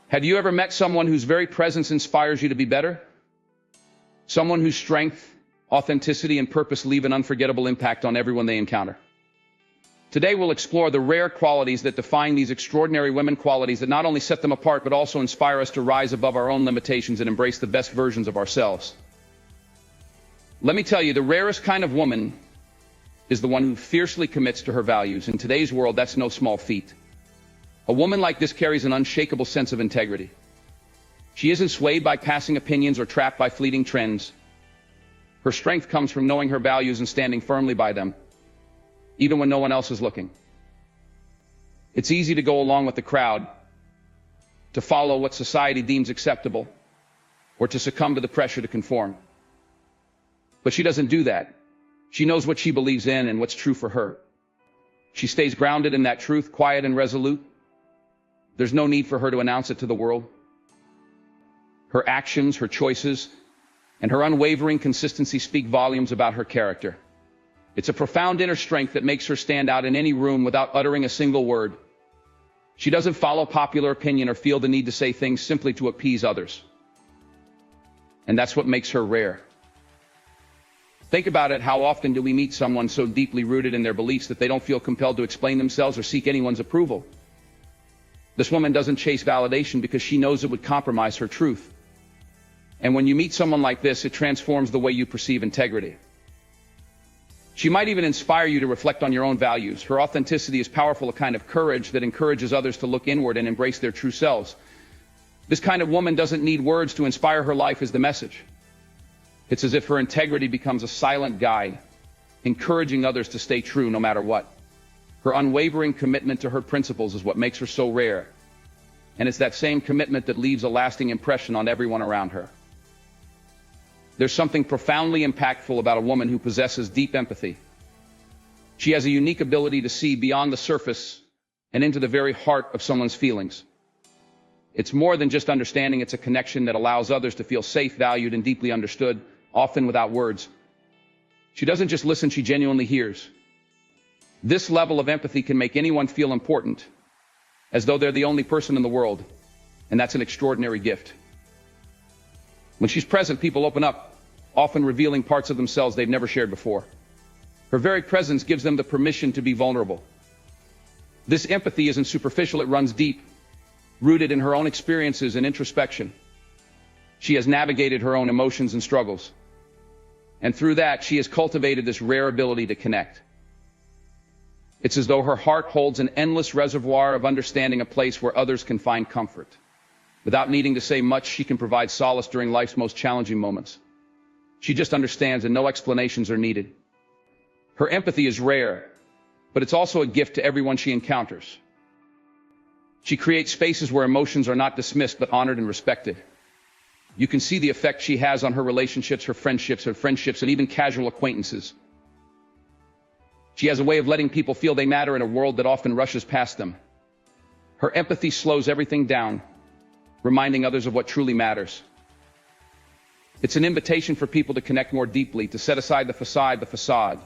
Have you ever met someone whose very presence inspires you to be better? Someone whose strength, authenticity, and purpose leave an unforgettable impact on everyone they encounter. Today we'll explore the rare qualities that define these extraordinary women, qualities that not only set them apart but also inspire us to rise above our own limitations and embrace the best versions of ourselves. Let me tell you, the rarest kind of woman is the one who fiercely commits to her values. In today's world, that's no small feat. A woman like this carries an unshakable sense of integrity. She isn't swayed by passing opinions or trapped by fleeting trends. Her strength comes from knowing her values and standing firmly by them, even when no one else is looking. It's easy to go along with the crowd, to follow what society deems acceptable, or to succumb to the pressure to conform. But she doesn't do that. She knows what she believes in and what's true for her. She stays grounded in that truth, quiet and resolute. There's no need for her to announce it to the world. Her actions, her choices, and her unwavering consistency speak volumes about her character. It's a profound inner strength that makes her stand out in any room without uttering a single word. She doesn't follow popular opinion or feel the need to say things simply to appease others. And that's what makes her rare. Think about it. How often do we meet someone so deeply rooted in their beliefs that they don't feel compelled to explain themselves or seek anyone's approval? This woman doesn't chase validation because she knows it would compromise her truth. And when you meet someone like this, it transforms the way you perceive integrity. She might even inspire you to reflect on your own values. Her authenticity is powerful, a kind of courage that encourages others to look inward and embrace their true selves. This kind of woman doesn't need words to inspire. Her life is the message. It's as if her integrity becomes a silent guide, encouraging others to stay true no matter what. Her unwavering commitment to her principles is what makes her so rare. And it's that same commitment that leaves a lasting impression on everyone around her. There's something profoundly impactful about a woman who possesses deep empathy. She has a unique ability to see beyond the surface and into the very heart of someone's feelings. It's more than just understanding, it's a connection that allows others to feel safe, valued, and deeply understood, often without words. She doesn't just listen, she genuinely hears. This level of empathy can make anyone feel important, as though they're the only person in the world, and that's an extraordinary gift. When she's present, people open up, often revealing parts of themselves they've never shared before. Her very presence gives them the permission to be vulnerable. This empathy isn't superficial, it runs deep, rooted in her own experiences and introspection. She has navigated her own emotions and struggles. And through that, she has cultivated this rare ability to connect. It's as though her heart holds an endless reservoir of understanding, a place where others can find comfort. Without needing to say much, she can provide solace during life's most challenging moments. She just understands, and no explanations are needed. Her empathy is rare, but it's also a gift to everyone she encounters. She creates spaces where emotions are not dismissed but honored and respected. You can see the effect she has on her relationships, her friendships, and even casual acquaintances. She has a way of letting people feel they matter in a world that often rushes past them. Her empathy slows everything down, reminding others of what truly matters. It's an invitation for people to connect more deeply, to set aside the facade,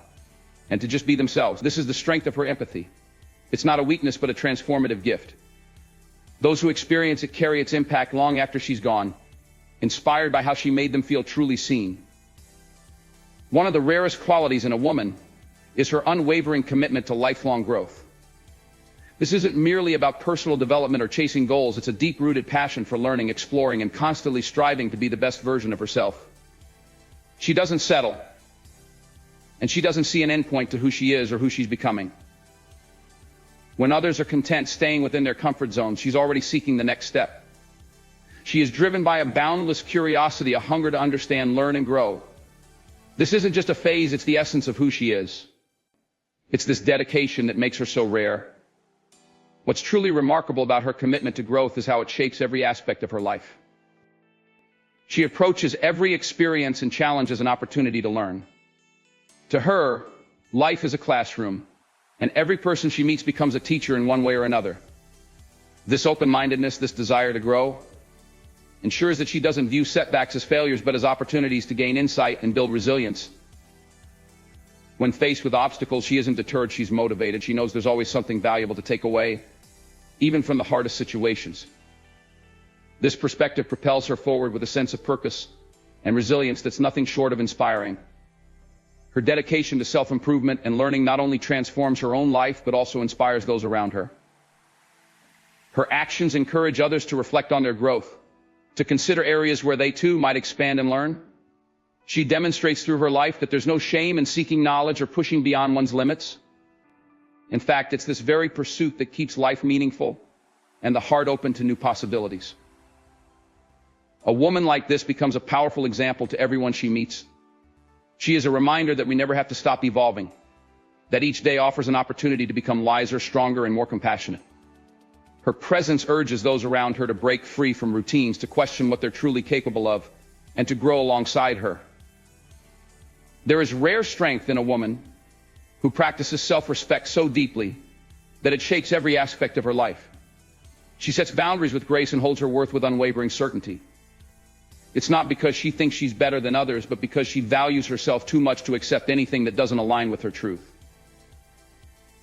and to just be themselves. This is the strength of her empathy. It's not a weakness, but a transformative gift. Those who experience it carry its impact long after she's gone, inspired by how she made them feel truly seen. One of the rarest qualities in a woman is her unwavering commitment to lifelong growth. This isn't merely about personal development or chasing goals. It's a deep-rooted passion for learning, exploring, and constantly striving to be the best version of herself. She doesn't settle, and she doesn't see an endpoint to who she is or who she's becoming. When others are content staying within their comfort zone, she's already seeking the next step. She is driven by a boundless curiosity, a hunger to understand, learn, and grow. This isn't just a phase, it's the essence of who she is. It's this dedication that makes her so rare. What's truly remarkable about her commitment to growth is how it shapes every aspect of her life. She approaches every experience and challenge as an opportunity to learn. To her, life is a classroom, and every person she meets becomes a teacher in one way or another. This open-mindedness, this desire to grow, ensures that she doesn't view setbacks as failures but as opportunities to gain insight and build resilience. When faced with obstacles, she isn't deterred, she's motivated. She knows there's always something valuable to take away, even from the hardest situations. This perspective propels her forward with a sense of purpose and resilience that's nothing short of inspiring. Her dedication to self-improvement and learning not only transforms her own life, but also inspires those around her. Her actions encourage others to reflect on their growth, to consider areas where they too might expand and learn. She demonstrates through her life that there's no shame in seeking knowledge or pushing beyond one's limits. In fact, it's this very pursuit that keeps life meaningful and the heart open to new possibilities. A woman like this becomes a powerful example to everyone she meets. She is a reminder that we never have to stop evolving, that each day offers an opportunity to become wiser, stronger, and more compassionate. Her presence urges those around her to break free from routines, to question what they're truly capable of, and to grow alongside her. There is rare strength in a woman who practices self-respect so deeply that it shapes every aspect of her life. She sets boundaries with grace and holds her worth with unwavering certainty. It's not because she thinks she's better than others, but because she values herself too much to accept anything that doesn't align with her truth.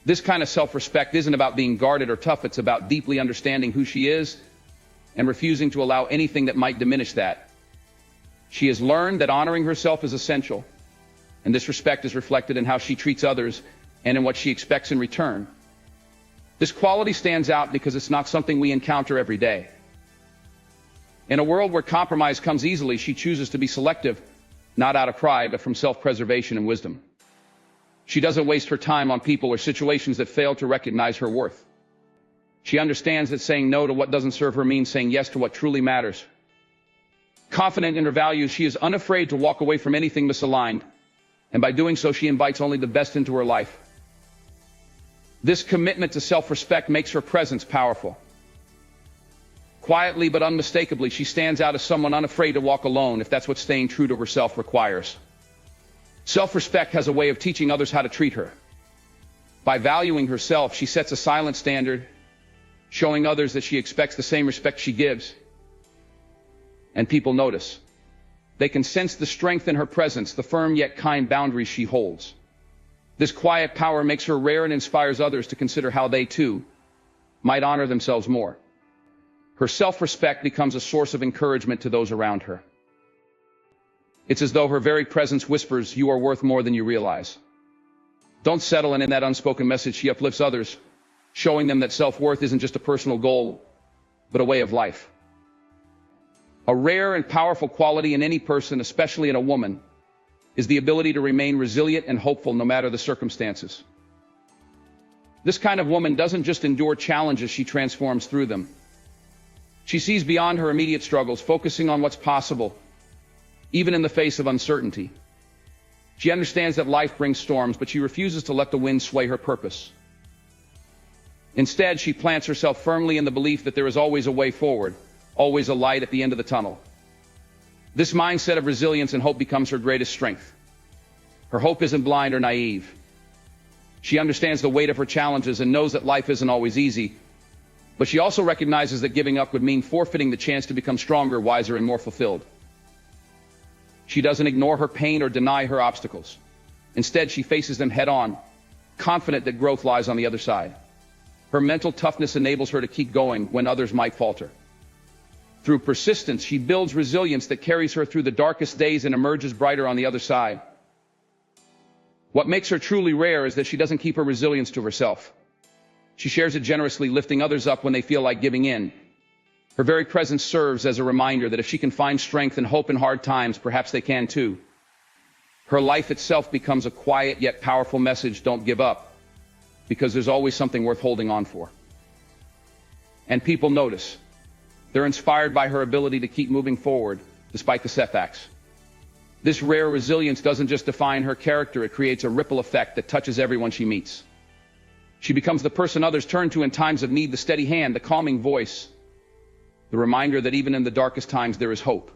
This kind of self-respect isn't about being guarded or tough. It's about deeply understanding who she is and refusing to allow anything that might diminish that. She has learned that honoring herself is essential, and this respect is reflected in how she treats others and in what she expects in return. This quality stands out because it's not something we encounter every day. In a world where compromise comes easily, she chooses to be selective, not out of pride, but from self-preservation and wisdom. She doesn't waste her time on people or situations that fail to recognize her worth. She understands that saying no to what doesn't serve her means saying yes to what truly matters. Confident in her values, she is unafraid to walk away from anything misaligned, and by doing so, she invites only the best into her life. This commitment to self-respect makes her presence powerful. Quietly but unmistakably, she stands out as someone unafraid to walk alone if that's what staying true to herself requires. Self-respect has a way of teaching others how to treat her. By valuing herself, she sets a silent standard, showing others that she expects the same respect she gives. And people notice. They can sense the strength in her presence, the firm yet kind boundaries she holds. This quiet power makes her rare and inspires others to consider how they, too, might honor themselves more. Her self-respect becomes a source of encouragement to those around her. It's as though her very presence whispers, "You are worth more than you realize." Don't settle, and in that unspoken message, she uplifts others, showing them that self-worth isn't just a personal goal, but a way of life. A rare and powerful quality in any person, especially in a woman, is the ability to remain resilient and hopeful no matter the circumstances. This kind of woman doesn't just endure challenges, she transforms through them. She sees beyond her immediate struggles, focusing on what's possible, even in the face of uncertainty. She understands that life brings storms, but she refuses to let the wind sway her purpose. Instead, she plants herself firmly in the belief that there is always a way forward, always a light at the end of the tunnel. This mindset of resilience and hope becomes her greatest strength. Her hope isn't blind or naive. She understands the weight of her challenges and knows that life isn't always easy, but she also recognizes that giving up would mean forfeiting the chance to become stronger, wiser, and more fulfilled. She doesn't ignore her pain or deny her obstacles. Instead, she faces them head-on, confident that growth lies on the other side. Her mental toughness enables her to keep going when others might falter. Through persistence, she builds resilience that carries her through the darkest days and emerges brighter on the other side. What makes her truly rare is that she doesn't keep her resilience to herself. She shares it generously, lifting others up when they feel like giving in. Her very presence serves as a reminder that if she can find strength and hope in hard times, perhaps they can too. Her life itself becomes a quiet yet powerful message: don't give up, because there's always something worth holding on for. And people notice. They're inspired by her ability to keep moving forward, despite the setbacks. This rare resilience doesn't just define her character, it creates a ripple effect that touches everyone she meets. She becomes the person others turn to in times of need, the steady hand, the calming voice, the reminder that even in the darkest times there is hope.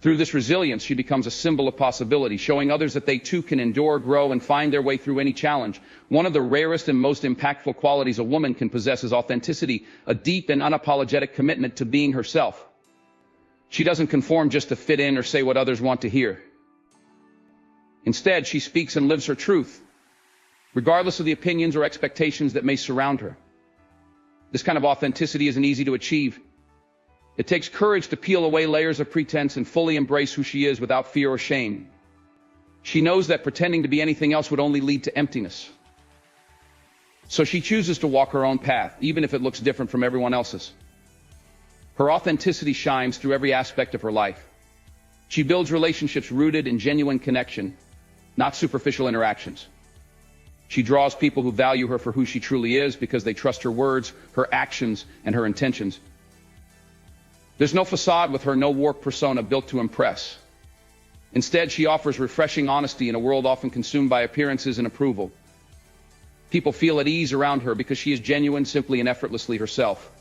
Through this resilience, she becomes a symbol of possibility, showing others that they too can endure, grow, and find their way through any challenge. One of the rarest and most impactful qualities a woman can possess is authenticity, a deep and unapologetic commitment to being herself. She doesn't conform just to fit in or say what others want to hear. Instead, she speaks and lives her truth, regardless of the opinions or expectations that may surround her. This kind of authenticity isn't easy to achieve, It takes courage to peel away layers of pretense and fully embrace who she is without fear or shame. She knows that pretending to be anything else would only lead to emptiness. So she chooses to walk her own path, even if it looks different from everyone else's. Her authenticity shines through every aspect of her life. She builds relationships rooted in genuine connection, not superficial interactions. She draws people who value her for who she truly is because they trust her words, her actions, and her intentions. There's no facade with her, no warped persona built to impress. Instead, she offers refreshing honesty in a world often consumed by appearances and approval. People feel at ease around her because she is genuine, simply and effortlessly herself.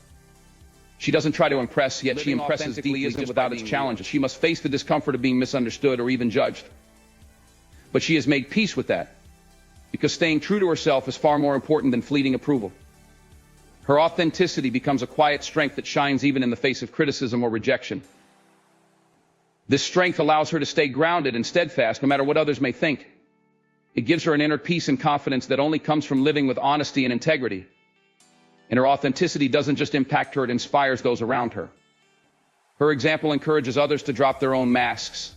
She doesn't try to impress, yet she impresses deeply just without its challenges. She must face the discomfort of being misunderstood or even judged. But she has made peace with that, because staying true to herself is far more important than fleeting approval. Her authenticity becomes a quiet strength that shines even in the face of criticism or rejection. This strength allows her to stay grounded and steadfast no matter what others may think. It gives her an inner peace and confidence that only comes from living with honesty and integrity. And her authenticity doesn't just impact her, it inspires those around her. Her example encourages others to drop their own masks,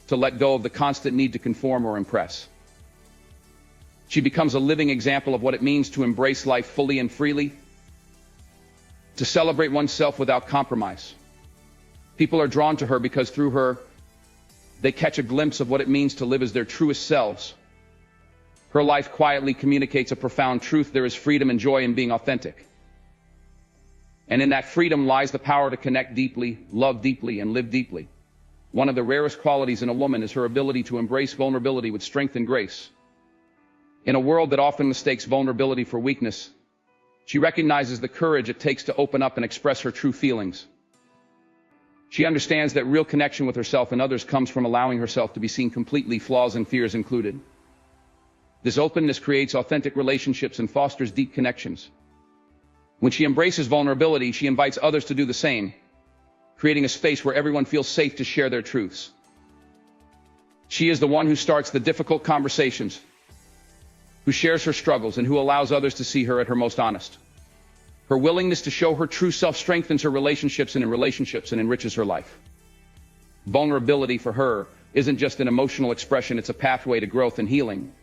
to let go of the constant need to conform or impress. She becomes a living example of what it means to embrace life fully and freely, to celebrate oneself without compromise. People are drawn to her because through her, they catch a glimpse of what it means to live as their truest selves. Her life quietly communicates a profound truth: there is freedom and joy in being authentic. And in that freedom lies the power to connect deeply, love deeply, and live deeply. One of the rarest qualities in a woman is her ability to embrace vulnerability with strength and grace. In a world that often mistakes vulnerability for weakness, she recognizes the courage it takes to open up and express her true feelings. She understands that real connection with herself and others comes from allowing herself to be seen completely, flaws and fears included. This openness creates authentic relationships and fosters deep connections. When she embraces vulnerability, she invites others to do the same, creating a space where everyone feels safe to share their truths. She is the one who starts the difficult conversations, who shares her struggles, and who allows others to see her at her most honest. Her willingness to show her true self strengthens her relationships and enriches her life. Vulnerability for her isn't just an emotional expression, it's a pathway to growth and healing.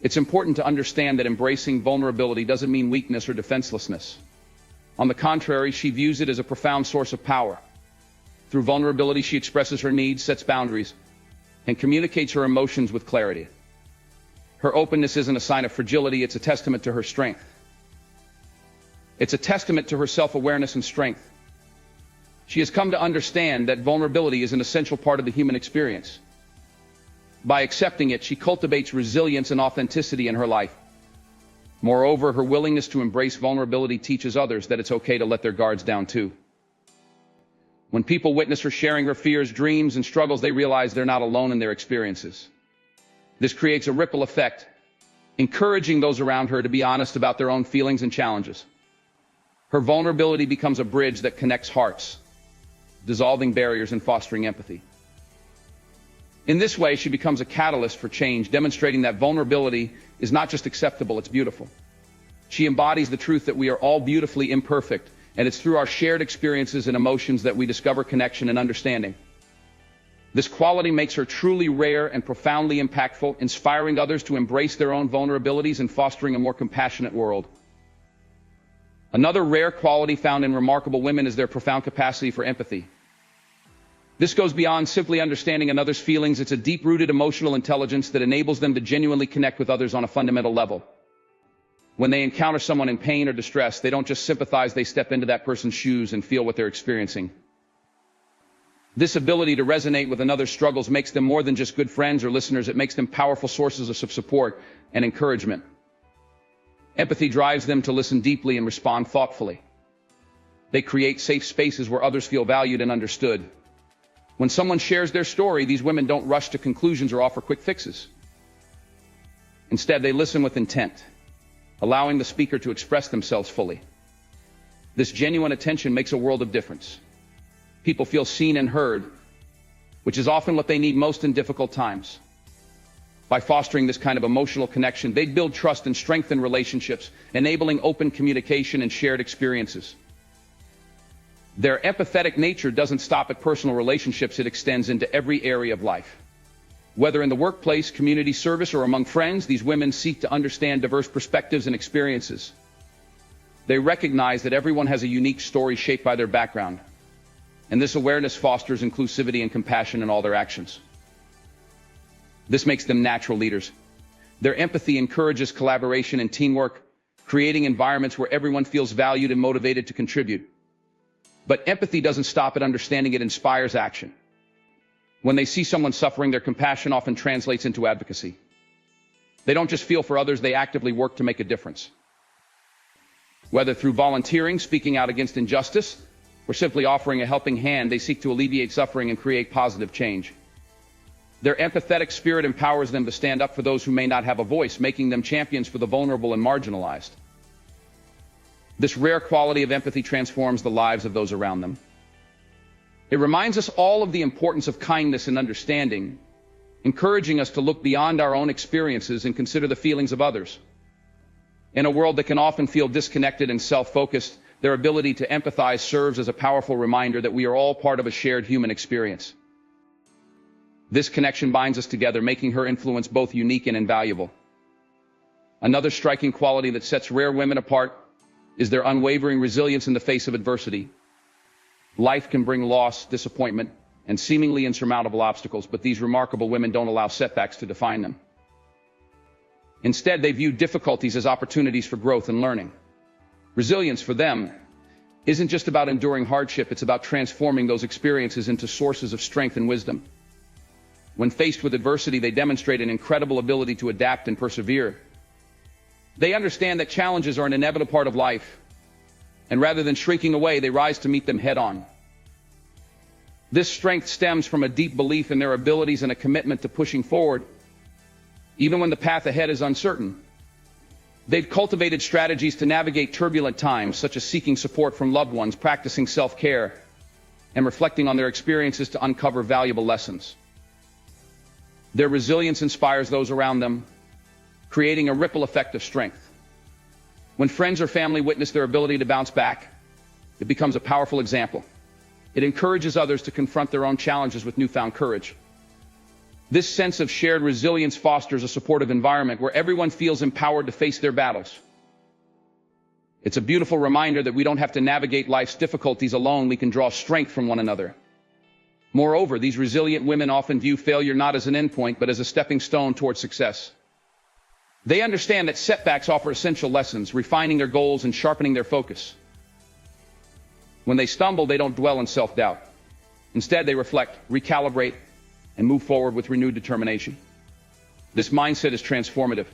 It's important to understand that embracing vulnerability doesn't mean weakness or defenselessness. On the contrary, she views it as a profound source of power. Through vulnerability, she expresses her needs, sets boundaries, and communicates her emotions with clarity. Her openness isn't a sign of fragility, it's a testament to her strength. It's a testament to her self-awareness and strength. She has come to understand that vulnerability is an essential part of the human experience. By accepting it, she cultivates resilience and authenticity in her life. Moreover, her willingness to embrace vulnerability teaches others that it's okay to let their guards down too. When people witness her sharing her fears, dreams, and struggles, they realize they're not alone in their experiences. This creates a ripple effect, encouraging those around her to be honest about their own feelings and challenges. Her vulnerability becomes a bridge that connects hearts, dissolving barriers and fostering empathy. In this way, she becomes a catalyst for change, demonstrating that vulnerability is not just acceptable, it's beautiful. She embodies the truth that we are all beautifully imperfect, and it's through our shared experiences and emotions that we discover connection and understanding. This quality makes her truly rare and profoundly impactful, inspiring others to embrace their own vulnerabilities and fostering a more compassionate world. Another rare quality found in remarkable women is their profound capacity for empathy. This goes beyond simply understanding another's feelings. It's a deep-rooted emotional intelligence that enables them to genuinely connect with others on a fundamental level. When they encounter someone in pain or distress, they don't just sympathize, they step into that person's shoes and feel what they're experiencing. This ability to resonate with another's struggles makes them more than just good friends or listeners. It makes them powerful sources of support and encouragement. Empathy drives them to listen deeply and respond thoughtfully. They create safe spaces where others feel valued and understood. When someone shares their story, these women don't rush to conclusions or offer quick fixes. Instead, they listen with intent, allowing the speaker to express themselves fully. This genuine attention makes a world of difference. People feel seen and heard, which is often what they need most in difficult times. By fostering this kind of emotional connection, they build trust and strengthen relationships, enabling open communication and shared experiences. Their empathetic nature doesn't stop at personal relationships, it extends into every area of life. Whether in the workplace, community service, or among friends, these women seek to understand diverse perspectives and experiences. They recognize that everyone has a unique story shaped by their background, and this awareness fosters inclusivity and compassion in all their actions. This makes them natural leaders. Their empathy encourages collaboration and teamwork, creating environments where everyone feels valued and motivated to contribute. But empathy doesn't stop at understanding, it inspires action. When they see someone suffering, their compassion often translates into advocacy. They don't just feel for others, they actively work to make a difference. Whether through volunteering, speaking out against injustice, or simply offering a helping hand, they seek to alleviate suffering and create positive change. Their empathetic spirit empowers them to stand up for those who may not have a voice, making them champions for the vulnerable and marginalized. This rare quality of empathy transforms the lives of those around them. It reminds us all of the importance of kindness and understanding, encouraging us to look beyond our own experiences and consider the feelings of others. In a world that can often feel disconnected and self-focused, their ability to empathize serves as a powerful reminder that we are all part of a shared human experience. This connection binds us together, making her influence both unique and invaluable. Another striking quality that sets rare women apart is their unwavering resilience in the face of adversity. Life can bring loss, disappointment, and seemingly insurmountable obstacles, but these remarkable women don't allow setbacks to define them. Instead, they view difficulties as opportunities for growth and learning. Resilience for them isn't just about enduring hardship, it's about transforming those experiences into sources of strength and wisdom. When faced with adversity, they demonstrate an incredible ability to adapt and persevere. They understand that challenges are an inevitable part of life, and rather than shrinking away, they rise to meet them head-on. This strength stems from a deep belief in their abilities and a commitment to pushing forward, even when the path ahead is uncertain. They've cultivated strategies to navigate turbulent times, such as seeking support from loved ones, practicing self-care, and reflecting on their experiences to uncover valuable lessons. Their resilience inspires those around them, creating a ripple effect of strength. When friends or family witness their ability to bounce back, it becomes a powerful example. It encourages others to confront their own challenges with newfound courage. This sense of shared resilience fosters a supportive environment where everyone feels empowered to face their battles. It's a beautiful reminder that we don't have to navigate life's difficulties alone, we can draw strength from one another. Moreover, these resilient women often view failure not as an endpoint, but as a stepping stone towards success. They understand that setbacks offer essential lessons, refining their goals and sharpening their focus. When they stumble, they don't dwell in self-doubt. Instead, they reflect, recalibrate, and move forward with renewed determination. This mindset is transformative,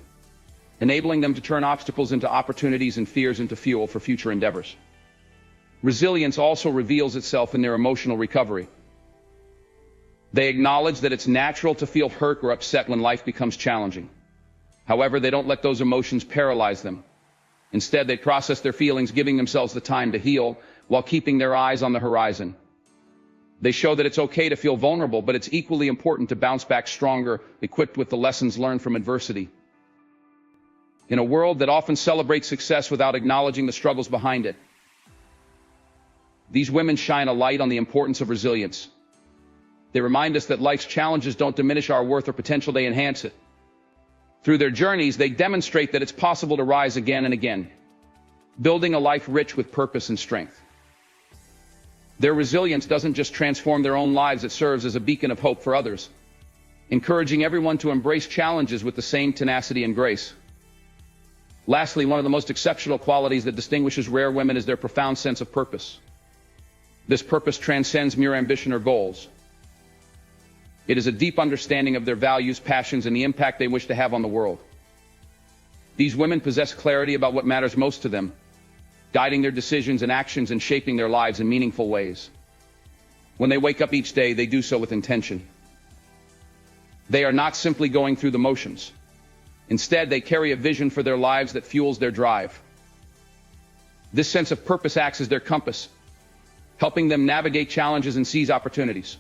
enabling them to turn obstacles into opportunities and fears into fuel for future endeavors. Resilience also reveals itself in their emotional recovery. They acknowledge that it's natural to feel hurt or upset when life becomes challenging. However, they don't let those emotions paralyze them. Instead, they process their feelings, giving themselves the time to heal while keeping their eyes on the horizon. They show that it's okay to feel vulnerable, but it's equally important to bounce back stronger, equipped with the lessons learned from adversity. In a world that often celebrates success without acknowledging the struggles behind it, these women shine a light on the importance of resilience. They remind us that life's challenges don't diminish our worth or potential, they enhance it. Through their journeys, they demonstrate that it's possible to rise again and again, building a life rich with purpose and strength. Their resilience doesn't just transform their own lives, it serves as a beacon of hope for others, encouraging everyone to embrace challenges with the same tenacity and grace. Lastly, one of the most exceptional qualities that distinguishes rare women is their profound sense of purpose. This purpose transcends mere ambition or goals. It is a deep understanding of their values, passions, and the impact they wish to have on the world. These women possess clarity about what matters most to them, guiding their decisions and actions and shaping their lives in meaningful ways. When they wake up each day, they do so with intention. They are not simply going through the motions. Instead, they carry a vision for their lives that fuels their drive. This sense of purpose acts as their compass, helping them navigate challenges and seize opportunities.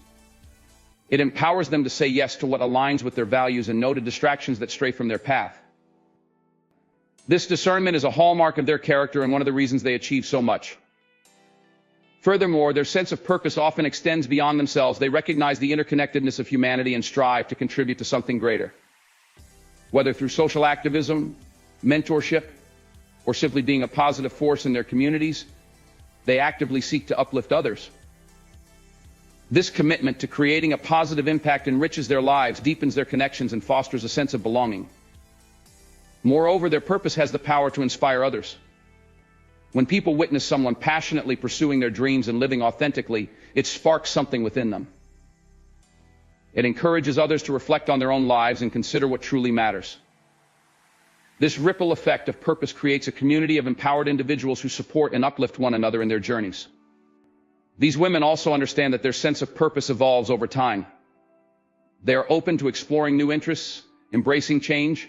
It empowers them to say yes to what aligns with their values and no to distractions that stray from their path. This discernment is a hallmark of their character and one of the reasons they achieve so much. Furthermore, their sense of purpose often extends beyond themselves. They recognize the interconnectedness of humanity and strive to contribute to something greater. Whether through social activism, mentorship, or simply being a positive force in their communities, they actively seek to uplift others. This commitment to creating a positive impact enriches their lives, deepens their connections, and fosters a sense of belonging. Moreover, their purpose has the power to inspire others. When people witness someone passionately pursuing their dreams and living authentically, it sparks something within them. It encourages others to reflect on their own lives and consider what truly matters. This ripple effect of purpose creates a community of empowered individuals who support and uplift one another in their journeys. These women also understand that their sense of purpose evolves over time. They are open to exploring new interests, embracing change,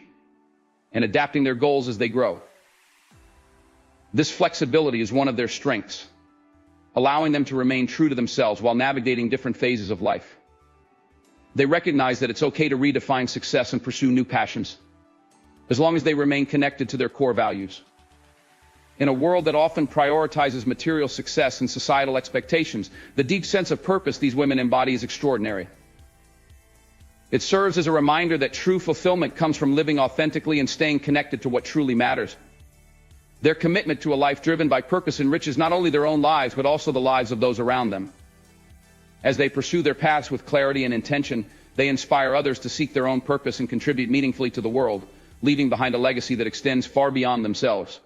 and adapting their goals as they grow. This flexibility is one of their strengths, allowing them to remain true to themselves while navigating different phases of life. They recognize that it's okay to redefine success and pursue new passions, as long as they remain connected to their core values. In a world that often prioritizes material success and societal expectations, the deep sense of purpose these women embody is extraordinary. It serves as a reminder that true fulfillment comes from living authentically and staying connected to what truly matters. Their commitment to a life driven by purpose enriches not only their own lives, but also the lives of those around them. As they pursue their paths with clarity and intention, they inspire others to seek their own purpose and contribute meaningfully to the world, leaving behind a legacy that extends far beyond themselves.